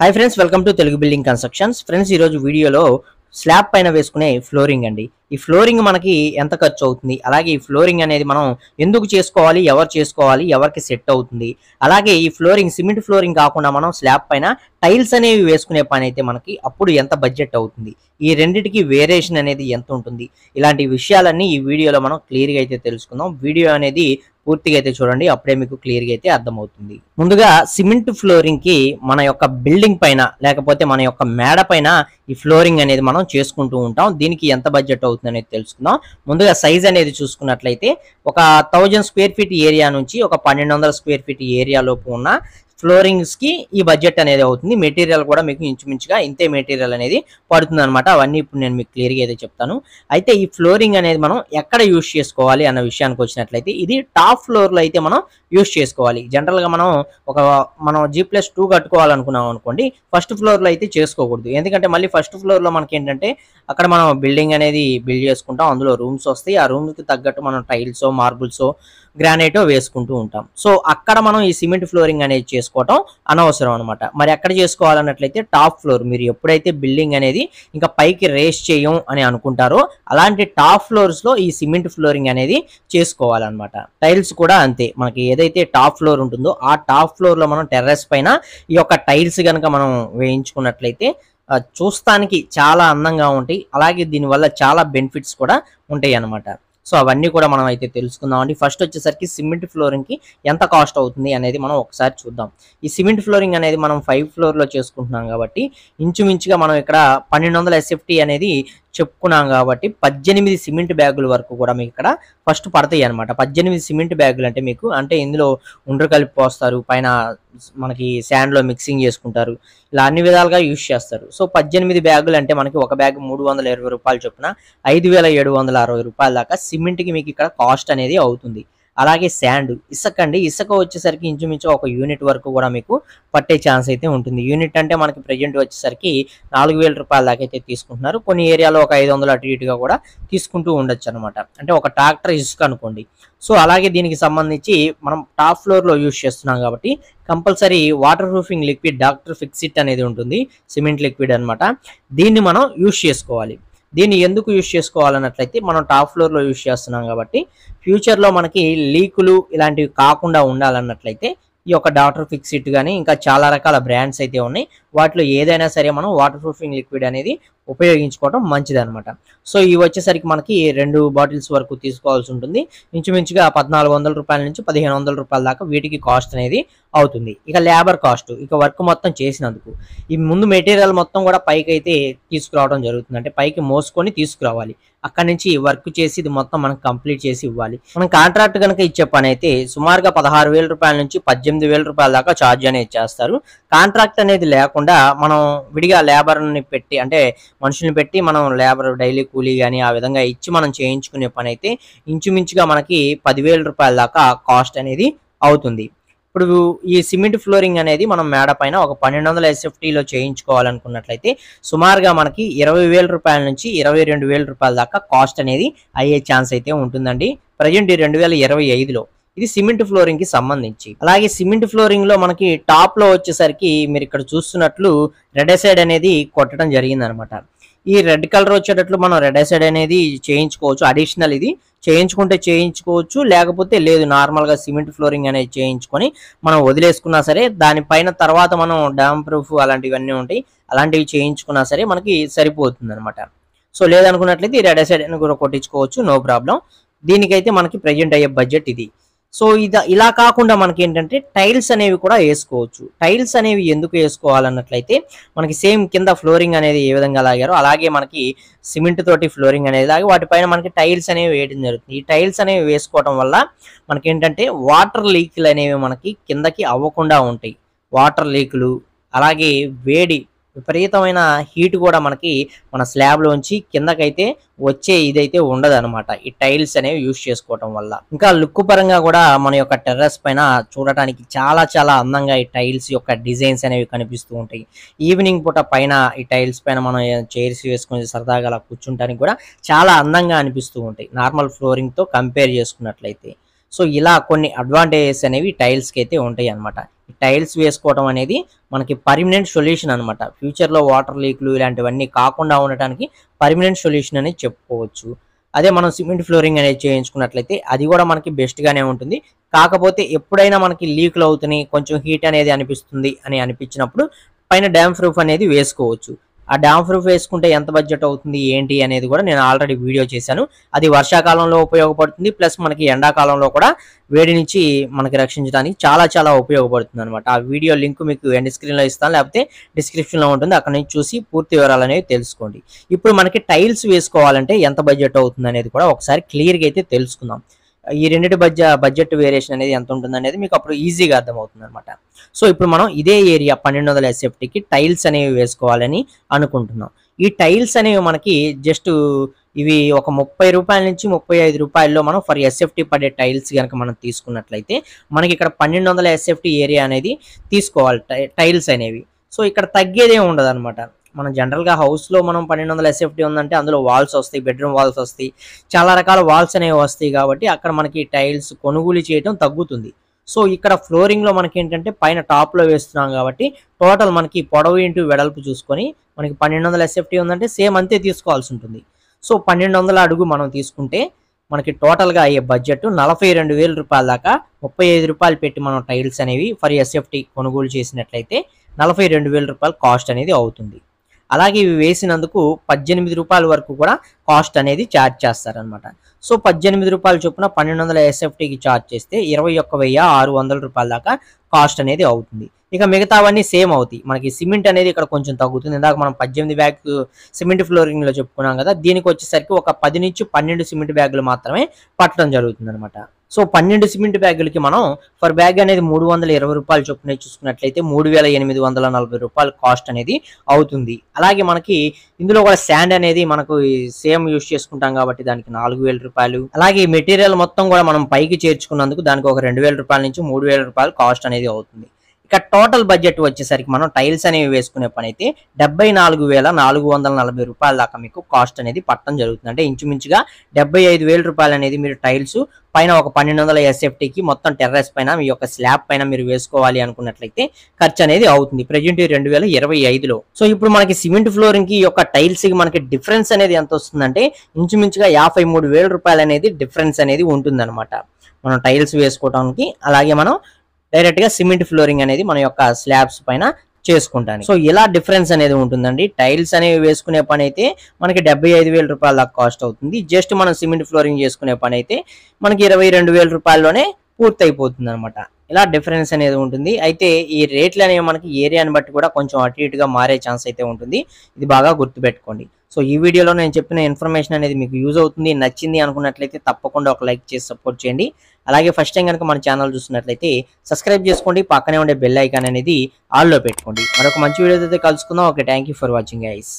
Hi friends, welcome to Telugu building constructions. Friends, ఈరోజు వీడియోలో slab పైన వేసుకునే ఫ్లోరింగ్ అండి. ఈ ఫ్లోరింగ్ మనకి ఎంత ఖర్చు అవుతుంది, అలాగే ఈ ఫ్లోరింగ్ అనేది మనం ఎందుకు చేసుకోవాలి, ఎవరు చేసుకోవాలి, ఎవరికి సెట్ అవుతుంది, అలాగే ఈ ఫ్లోరింగ్ సిమెంట్ ఫ్లోరింగ్ కాకుండా మనం స్లాబ్ పైన టైల్స్ అనేవి వేసుకునే పని అయితే మనకి అప్పుడు ఎంత బడ్జెట్ అవుతుంది, ఈ రెండిటికి వేరియేషన్ అనేది ఎంత ఉంటుంది, ఇలాంటి విషయాలన్నీ ఈ వీడియోలో మనం క్లియర్గా అయితే తెలుసుకుందాం. వీడియో అనేది పూర్తిగా అయితే చూడండి, అప్పుడే మీకు క్లియర్గా అయితే అర్థమవుతుంది. ముందుగా సిమెంట్ ఫ్లోరింగ్ కి మన యొక్క బిల్డింగ్ పైన లేకపోతే మన యొక్క మేడ పైన ఈ ఫ్లోరింగ్ అనేది మనం చేసుకుంటూ ఉంటాం. దీనికి ఎంత బడ్జెట్ అవుతుంది అనేది తెలుసుకుందాం. ముందుగా సైజ్ అనేది చూసుకున్నట్లయితే ఒక 1000 స్క్వేర్ ఫీట్ ఏరియా నుంచి ఒక 1200 స్క్వేర్ ఫీట్ ఏరియా లోపు ఉన్న ఫ్లోరింగ్స్ కి ఈ బడ్జెట్ అనేది అవుతుంది. మెటీరియల్ కూడా మీకు ఇంచుమించుగా ఇంతే మెటీరియల్ అనేది పడుతుంది అనమాట. అవన్నీ ఇప్పుడు నేను మీకు క్లియర్గా అయితే చెప్తాను. అయితే ఈ ఫ్లోరింగ్ అనేది మనం ఎక్కడ యూజ్ చేసుకోవాలి అన్న విషయానికి వచ్చినట్లయితే ఇది టాప్ ఫ్లోర్ లో అయితే మనం యూజ్ చేసుకోవాలి. జనరల్ గా మనం G+2 కట్టుకోవాలనుకున్నాం అనుకోండి, ఫస్ట్ ఫ్లోర్ లో అయితే చేసుకోకూడదు. ఎందుకంటే మళ్ళీ ఫస్ట్ ఫ్లోర్ లో మనకి ఏంటంటే అక్కడ మనం బిల్డింగ్ అనేది బిల్డ్ చేసుకుంటాం, అందులో రూమ్స్ వస్తాయి. ఆ రూమ్స్ కి తగ్గట్టు మనం టైల్స్, మార్బుల్స్, గ్రానైట్ వేసుకుంటూ ఉంటాం. సో అక్కడ మనం ఈ సిమెంట్ ఫ్లోరింగ్ అనేది చేసుకోవటం అనవసరం అనమాట. మరి ఎక్కడ చేసుకోవాలన్నట్లయితే టాప్ ఫ్లోర్. మీరు ఎప్పుడైతే బిల్డింగ్ అనేది ఇంకా పైకి రేస్ చేయం అని అనుకుంటారో అలాంటి టాప్ ఫ్లోర్స్ లో ఈ సిమెంట్ ఫ్లోరింగ్ అనేది చేసుకోవాలన్నమాట. టైల్స్ కూడా అంతే. మనకి ఏదైతే టాప్ ఫ్లోర్ ఉంటుందో ఆ టాప్ ఫ్లోర్ లో మనం టెర్రస్ పైన ఈ యొక్క టైల్స్ కనుక మనం వేయించుకున్నట్లయితే చూస్తానికి చాలా అందంగా ఉంటాయి. అలాగే దీనివల్ల చాలా బెనిఫిట్స్ కూడా ఉంటాయి అన్నమాట. సో అవన్నీ కూడా మనం అయితే తెలుసుకుందాం అండి. ఫస్ట్ వచ్చేసరికి సిమెంట్ ఫ్లోరింగ్ కి ఎంత కాస్ట్ అవుతుంది అనేది మనం ఒకసారి చూద్దాం. ఈ సిమెంట్ ఫ్లోరింగ్ అనేది మనం 5 ఫ్లోర్ లో చేసుకుంటున్నాం కాబట్టి ఇంచుమించుగా మనం ఇక్కడ 1200 SFT అనేది చెప్పుకున్నాం కాబట్టి 18 సిమెంట్ బ్యాగుల వరకు కూడా మీకు ఇక్కడ ఫస్ట్ పడతాయి అనమాట. 18 సిమెంట్ బ్యాగులు అంటే మీకు అంటే ఇందులో ఉండ్ర కలిపి పోస్తారు, పైన మనకి శాండ్ లో మిక్సింగ్ చేసుకుంటారు, ఇలా అన్ని విధాలుగా యూజ్ చేస్తారు. సో 18 బ్యాగులు అంటే మనకి ఒక బ్యాగ్ 320 రూపాయలు చొప్పున 5760 రూపాయల దాకా సిమెంట్ కి మీకు ఇక్కడ కాస్ట్ అనేది అవుతుంది. అలాగే శాండ్, ఇసుక అండి. ఇసుక వచ్చేసరికి ఇంచుమించు ఒక యూనిట్ వరకు కూడా మీకు పట్టే ఛాన్స్ అయితే ఉంటుంది. యూనిట్ అంటే మనకి ప్రెజెంట్ వచ్చేసరికి 4000 రూపాయల దాకా అయితే తీసుకుంటున్నారు. కొన్ని ఏరియాలో ఒక 500 అటు ఇటుగా కూడా తీసుకుంటూ ఉండొచ్చు అనమాట. అంటే ఒక ట్రాక్టర్ ఇసుక అనుకోండి. సో అలాగే దీనికి సంబంధించి మనం టాప్ ఫ్లోర్ లో యూజ్ చేస్తున్నాం కాబట్టి compulsory water proofing liquid doctor Fixit అనేది ఉంటుంది, సిమెంట్ లిక్విడ్ అనమాట. దీన్ని మనం యూజ్ చేసుకోవాలి. దీన్ని ఎందుకు యూజ్ చేసుకోవాలన్నట్లయితే మనం టాప్ ఫ్లోర్ లో యూజ్ చేస్తున్నాం కాబట్టి ఫ్యూచర్ లో మనకి లీకులు ఇలాంటివి కాకుండా ఉండాలన్నట్లయితే ఈ యొక్క డాక్టర్ ఫిక్సిట్ కానీ ఇంకా చాలా రకాల బ్రాండ్స్ అయితే ఉన్నాయి. వాటిలో ఏదైనా సరే మనం వాటర్ ప్రూఫింగ్ లిక్విడ్ అనేది ఉపయోగించుకోవడం మంచిది అనమాట. సో ఇవి వచ్చేసరికి మనకి 2 బాటిల్స్ వరకు తీసుకోవాల్సి ఉంటుంది. ఇంచుమించుగా 1400 రూపాయల నుంచి 1500 రూపాయల దాకా వీటికి కాస్ట్ అనేది అవుతుంది. ఇక లేబర్ కాస్ట్, ఇక వర్క్ మొత్తం చేసినందుకు ఈ ముందు మెటీరియల్ మొత్తం కూడా పైకి అయితే తీసుకురావడం జరుగుతుంది. అంటే పైకి మోసుకొని తీసుకురావాలి, అక్కడి నుంచి వర్క్ చేసి ఇది మొత్తం మనం కంప్లీట్ చేసి ఇవ్వాలి. మనం కాంట్రాక్ట్ కనుక ఇచ్చే పని అయితే సుమారుగా 16,000 రూపాయల నుంచి 18,000 రూపాయల దాకా ఛార్జ్ అనేది చేస్తారు. కాంట్రాక్ట్ అనేది లేకుండా మనం విడిగా లేబర్ని పెట్టి అంటే మనుషుల్ని పెట్టి మనం లేబర్ డైలీ కూలీ కానీ ఆ విధంగా ఇచ్చి మనం చేయించుకునే పని అయితే ఇంచుమించుగా మనకి 10,000 రూపాయల దాకా కాస్ట్ అనేది అవుతుంది. ఇప్పుడు ఈ సిమెంట్ ఫ్లోరింగ్ అనేది మనం మేడ పైన ఒక 1200 SFTలో చేయించుకోవాలనుకున్నట్లయితే సుమారుగా మనకి 20,000 రూపాయల నుంచి 22,000 రూపాయల దాకా కాస్ట్ అనేది అయ్యే ఛాన్స్ అయితే ఉంటుందండి. ప్రజెంట్ 2025లో ఇది సిమెంట్ ఫ్లోరింగ్ కి సంబంధించి. అలాగే సిమెంట్ ఫ్లోరింగ్ లో మనకి టాప్ లో వచ్చేసరికి మీరు ఇక్కడ చూస్తున్నట్లు రెడ్ సైడ్ అనేది కొట్టడం జరిగింది అనమాట. ఈ రెడ్ కలర్ వచ్చేటట్లు మనం రెడ్ సైడ్ అనేది చేయించుకోవచ్చు. అడిషనల్ ఇది చేయించుకుంటే చేయించుకోవచ్చు, లేకపోతే లేదు. నార్మల్ గా సిమెంట్ ఫ్లోరింగ్ అనేది చేయించుకొని మనం వదిలేసుకున్నా సరే దానిపైన తర్వాత మనం డామ్ ప్రూఫ్ అలాంటివన్నీ ఉంటాయి, అలాంటివి చేయించుకున్నా సరే మనకి సరిపోతుంది అనమాట. సో లేదనుకున్నట్లయితే ఈ రెడ్ సైడ్ అని కూడా కొట్టించుకోవచ్చు, నో ప్రాబ్లం. దీనికైతే మనకి ప్రెజెంట్ అయ్యే బడ్జెట్ ఇది. సో ఇలా కాకుండా మనకి ఏంటంటే టైల్స్ అనేవి కూడా వేసుకోవచ్చు. టైల్స్ అనేవి ఎందుకు వేసుకోవాలన్నట్లయితే మనకి సేమ్ కింద ఫ్లోరింగ్ అనేది ఏ విధంగా లాగారో అలాగే మనకి సిమెంట్ తోటి ఫ్లోరింగ్ అనేది లాగి వాటిపైన మనకి టైల్స్ అనేవి వేయడం జరుగుతుంది. ఈ టైల్స్ అనేవి వేసుకోవడం వల్ల మనకి ఏంటంటే వాటర్ లీకులు అనేవి మనకి కిందకి అవ్వకుండా ఉంటాయి. వాటర్ లీకులు అలాగే వేడి విపరీతమైన హీట్ కూడా మనకి మన స్లాబ్ లోంచి కిందకైతే వచ్చే ఇదైతే ఉండదు అనమాట ఈ టైల్స్ అనేవి యూజ్ చేసుకోవడం వల్ల. ఇంకా లుక్ పరంగా కూడా మన యొక్క టెర్రస్ పైన చూడటానికి చాలా చాలా అందంగా ఈ టైల్స్ యొక్క డిజైన్స్ అనేవి కనిపిస్తూ ఉంటాయి. ఈవినింగ్ పూట పైన ఈ టైల్స్ పైన మనం చైర్స్ వేసుకొని సరదాగా అలా కూర్చుంటానికి కూడా చాలా అందంగా అనిపిస్తూ ఉంటాయి నార్మల్ ఫ్లోరింగ్ తో కంపేర్ చేసుకున్నట్లయితే. సో ఇలా కొన్ని అడ్వాంటేజెస్ అనేవి టైల్స్కి అయితే ఉంటాయి అనమాట. ఈ టైల్స్ వేసుకోవడం అనేది మనకి పర్మనెంట్ సొల్యూషన్ అనమాట. ఫ్యూచర్లో వాటర్ లీక్లు ఇలాంటివన్నీ కాకుండా ఉండటానికి పర్మనెంట్ సొల్యూషన్ అనేది చెప్పుకోవచ్చు. అదే మనం సిమెంట్ ఫ్లోరింగ్ అనేది చేయించుకున్నట్లయితే అది కూడా మనకి బెస్ట్గానే ఉంటుంది. కాకపోతే ఎప్పుడైనా మనకి లీక్లు అవుతున్నాయి, కొంచెం హీట్ అనేది అనిపిస్తుంది అని అనిపించినప్పుడు పైన డ్యామ్ ప్రూఫ్ అనేది వేసుకోవచ్చు. ఆ డ్యామ్ ప్రూఫ్ వేసుకుంటే ఎంత బడ్జెట్ అవుతుంది ఏంటి అనేది కూడా నేను ఆల్రెడీ వీడియో చేశాను. అది వర్షాకాలంలో ఉపయోగపడుతుంది, ప్లస్ మనకి ఎండాకాలంలో కూడా వేడి నుంచి మనకి రక్షించడానికి చాలా చాలా ఉపయోగపడుతుంది అనమాట. ఆ వీడియో లింక్ మీకు ఎండ్ స్క్రీన్లో ఇస్తాను, లేకపోతే డిస్క్రిప్షన్లో ఉంటుంది, అక్కడ నుంచి చూసి పూర్తి వివరాలు అనేవి తెలుసుకోండి. ఇప్పుడు మనకి టైల్స్ వేసుకోవాలంటే ఎంత బడ్జెట్ అవుతుంది అనేది కూడా ఒకసారి క్లియర్గా అయితే తెలుసుకుందాం. ఈ రెండింటి బడ్జెట్ వేరియేషన్ అనేది ఎంత ఉంటుంది అనేది మీకు అప్పుడు ఈజీగా అర్థమవుతుంది అనమాట. సో ఇప్పుడు మనం ఇదే ఏరియా 1200 SFTకి టైల్స్ అనేవి వేసుకోవాలని అనుకుంటున్నాం. ఈ టైల్స్ అనేవి మనకి జస్ట్ ఇవి ఒక 30 రూపాయల నుంచి 35 రూపాయల్లో మనం ఫర్ SFT పడే టైల్స్ కనుక మనం తీసుకున్నట్లయితే మనకి ఇక్కడ 1200 SFT ఏరియా అనేది తీసుకోవాలి టైల్స్ అనేవి. సో ఇక్కడ తగ్గేదే ఉండదు అనమాట. మనం జనరల్గా హౌస్లో మనం 1200 SFT ఉందంటే అందులో వాల్స్ వస్తాయి, బెడ్రూమ్ వాల్స్ వస్తాయి, చాలా రకాల వాల్స్ అనేవి వస్తాయి. కాబట్టి అక్కడ మనకి టైల్స్ కొనుగోలు చేయడం తగ్గుతుంది. సో ఇక్కడ ఫ్లోరింగ్లో మనకి ఏంటంటే పైన టాప్లో వేస్తున్నాం కాబట్టి టోటల్ మనకి పొడవు ఇంటూ వెడల్పు చూసుకొని మనకి 1200 SFT ఉందంటే సేమ్ అంతే తీసుకోవాల్సి ఉంటుంది. సో 1200 అడుగు మనం తీసుకుంటే మనకి టోటల్గా అయ్యే బడ్జెట్ 42,000 రూపాయల దాకా, 35 రూపాయలు పెట్టి మనం టైల్స్ అనేవి ఫర్ SFT కొనుగోలు చేసినట్లయితే 42,000 రూపాయలు కాస్ట్ అనేది అవుతుంది. అలాగే ఇవి వేసినందుకు 18 రూపాయల వరకు కూడా కాస్ట్ అనేది ఛార్జ్ చేస్తారనమాట. సో 18 రూపాయల చొప్పున 1200 SFTకి ఛార్జ్ చేస్తే 21,600 రూపాయల దాకా కాస్ట్ అనేది అవుతుంది. ఇక మిగతావన్నీ సేమ్ అవుతాయి. మనకి సిమెంట్ అనేది ఇక్కడ కొంచెం తగ్గుతుంది. ఇందాక మనం 18 బ్యాగ్ సిమెంట్ ఫ్లోరింగ్లో చెప్పుకున్నాం కదా, దీనికి వచ్చేసరికి ఒక 10 నుంచి 12 సిమెంట్ బ్యాగులు మాత్రమే పట్టడం జరుగుతుంది అనమాట. సో 12 సిమెంట్ బ్యాగులకి మనం ఫర్ బ్యాగ్ అనేది 320 రూపాయలు చొప్పున చూసుకున్నట్లయితే 3,840 రూపాయలు కాస్ట్ అనేది అవుతుంది. అలాగే మనకి ఇందులో కూడా శాండ్ అనేది మనకు సేమ్ యూస్ చేసుకుంటాం కాబట్టి దానికి 4,000 రూపాయలు. అలాగే ఈ మెటీరియల్ మొత్తం కూడా మనం పైకి చేర్చుకున్నందుకు దానికి ఒక 2,000 రూపాయల నుంచి 3,000 రూపాయలు కాస్ట్ అనేది అవుతుంది. ఇక టోటల్ బడ్జెట్ వచ్చేసరికి మనం టైల్స్ అనేవి వేసుకునే పని అయితే 74,440 రూపాయల దాకా మీకు కాస్ట్ అనేది పట్టడం జరుగుతుంది. అంటే ఇంచుమించుగా 75,000 రూపాయలు అనేది మీరు టైల్స్ పైన ఒక 1200 SFTకి మొత్తం టెర్రస్ పైన మీ యొక్క స్లాబ్ పైన మీరు వేసుకోవాలి అనుకున్నట్లయితే ఖర్చు అనేది అవుతుంది ప్రజెంట్ 2025లో. సో ఇప్పుడు మనకి సిమెంట్ ఫ్లోరింగ్ కి యొక్క టైల్స్ కి మనకి డిఫరెన్స్ అనేది ఎంత వస్తుందంటే ఇంచుమించుగా 53,000 రూపాయలు అనేది డిఫరెన్స్ అనేది ఉంటుంది అనమాట మనం టైల్స్ వేసుకోవడానికి. అలాగే మనం డైరెక్ట్ గా సిమెంట్ ఫ్లోరింగ్ అనేది మన యొక్క స్లాబ్స్ పైన చేసుకుంటాను. సో ఇలా డిఫరెన్స్ అనేది ఉంటుందండి. టైల్స్ అనేవి వేసుకునే పని అయితే మనకి 75,000 రూపాయల దాకా కాస్ట్ అవుతుంది. జస్ట్ మనం సిమెంట్ ఫ్లోరింగ్ చేసుకునే పని అయితే మనకి 22,000 రూపాయల్లోనే పూర్తి అయిపోతుంది అనమాట. ఇలా డిఫరెన్స్ అనేది ఉంటుంది. అయితే ఈ రేట్లు అనేవి మనకి ఏరియాని బట్టి కూడా కొంచెం అటు ఇటుగా మారే ఛాన్స్ అయితే ఉంటుంది. ఇది బాగా గుర్తుపెట్టుకోండి. సో ఈ వీడియోలో నేను చెప్పిన ఇన్ఫర్మేషన్ అనేది మీకు యూజ్ అవుతుంది, నచ్చింది అనుకున్నట్లయితే తప్పకుండా ఒక లైక్ చేసి సపోర్ట్ చేయండి. అలాగే ఫస్ట్ టైం కనుక మన ఛానల్ చూస్తున్నట్లయితే సబ్స్క్రైబ్ చేసుకోండి, పక్కనే ఉండే బెల్ ఐకాన్ అనేది ఆల్లో పెట్టుకోండి. మరొక మంచి వీడియోతో కలుసుకుందాం. Okay, thank you for watching guys.